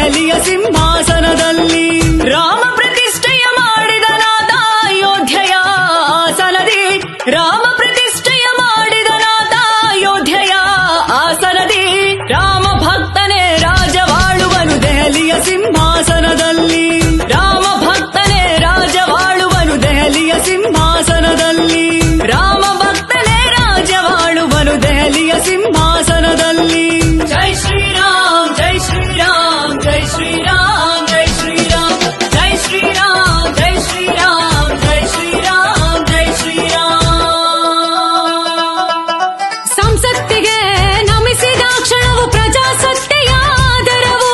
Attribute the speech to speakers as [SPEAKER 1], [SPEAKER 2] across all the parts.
[SPEAKER 1] ದೆಹಲಿಯ ಸಿಂಹಾಸನದಲ್ಲಿ ರಾಮ ಪ್ರತಿಷ್ಠೆಯ ಮಾಡಿದನಾದ ಅಯೋಧ್ಯೆಯ ಆಸನದಿ ರಾಮ ಪ್ರತಿಷ್ಠೆಯ ಮಾಡಿದನಾದ ಅಯೋಧ್ಯೆಯ ಆಸನದಿ ರಾಮ ಭಕ್ತನೇ ರಾಜವಾಳುವನು ದೆಹಲಿಯ ಸಿಂಹಾಸನದಲ್ಲಿ ರಾಮ ಭಕ್ತನೇ ರಾಜವಾಳುವನು ದೆಹಲಿಯ ಸಿಂಹಾಸನದಲ್ಲಿ ರಾಮ ಭಕ್ತನೇ ರಾಜವಾಳುವನು ದೆಹಲಿಯ ಸಿಂಹಾಸನದಲ್ಲಿ ಜೈ ಶ್ರೀರಾಮ್ ಜೈ ಶ್ರೀರಾಮ್ ಜೈ ಶ್ರೀರಾಮ್ ಜೈ ಶ್ರೀರಾಮ್ ಜೈ ಶ್ರೀರಾಮ್ ಜೈ ಶ್ರೀರಾಮ್ ಜೈ ಶ್ರೀರಾಮ್ ಜೈ ಶ್ರೀರಾಮ್
[SPEAKER 2] ಸಂಸತ್ತಿಗೆ ನಮಿಸಿದ ಕ್ಷಣವು ಪ್ರಜಾಸತ್ತೆಯ ಆದರವು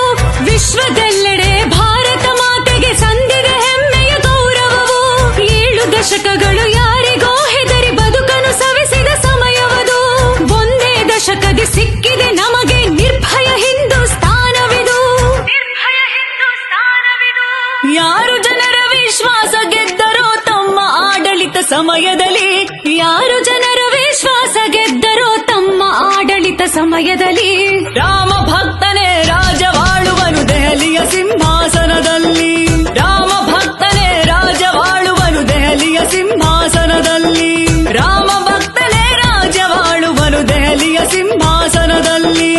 [SPEAKER 2] ವಿಶ್ವದೆಲ್ಲೆಡೆ ಭಾರತ ಮಾತೆಗೆ ಸಂದಿದೆ ಹೆಮ್ಮೆಯ ಗೌರವವು 7 ದಶಕಗಳು ಯಾರಿಗೋ ಹೆದರಿ ಬದುಕನ್ನು ಸವೆಸಿದ ಸಮಯವದು ಒಂದೇ ದಶಕದಿ ಸಿಕ್ಕಿದೆ ನಮಗೆ ನಿರ್ಭಯ ಹಿಂದೂಸ್ತಾನವಿದು ಯಾರು ಜನರ ವಿಶ್ವಾಸ ಗೆದ್ದರೋ ತಮ್ಮ ಆಡಳಿತ ಸಮಯದಲ್ಲಿ ಯಾರು ಜನರ ವಿಶ್ವಾಸ ಗೆದ್ದರೋ ತಮ್ಮ ಆಡಳಿತ ಸಮಯದಲ್ಲಿ ರಾಮ ಭಕ್ತನೇ ರಾಜವಾಳುವನು ದೆಹಲಿಯ ಸಿಂಹಾಸನದಲ್ಲಿ ರಾಮ ಭಕ್ತನೇ ರಾಜವಾಳುವನು ದೆಹಲಿಯ ಸಿಂಹಾಸನದಲ್ಲಿ ರಾಮ ಭಕ್ತನೇ ರಾಜವಾಳುವನು ದೆಹಲಿಯ ಸಿಂಹಾಸನದಲ್ಲಿ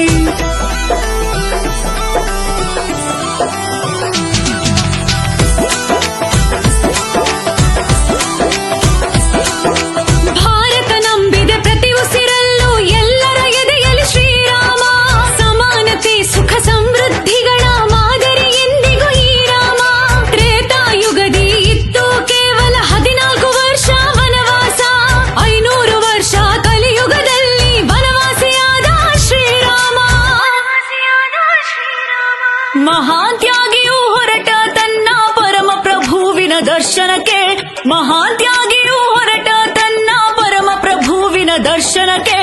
[SPEAKER 2] ಭಾರತ ನಂಬಿದೆ ಪ್ರತಿ ಉಸಿರಲ್ಲೂ ಎಲ್ಲರ ಎದೆಯಲ್ಲಿ ಶ್ರೀರಾಮ ಸಮಾನತೆ ಸುಖ ಸಮೃದ್ಧಿಗಳ ಮಾದರಿ ಎಂದಿಗೂ ಈ ರಾಮ ತ್ರೇತಾಯುಗದಿ ಇತ್ತು ಕೇವಲ 14 ವರ್ಷ ವನವಾಸ 500 ವರ್ಷ ಕಲಿಯುಗದಲ್ಲಿ ವನವಾಸಿಯಾದ ಶ್ರೀರಾಮ ಮಹಾತ್ಯಾಗಿಯೂ ಹೊರಟ ತನ್ನ ಪರಮ ಪ್ರಭುವಿನ ದರ್ಶನಕ್ಕೆ ಮಹಾತ್ಯಾಗಿಯೂ ಹೊರಟ ತನ್ನ ಪರಮ ಪ್ರಭುವಿನ ದರ್ಶನಕ್ಕೆ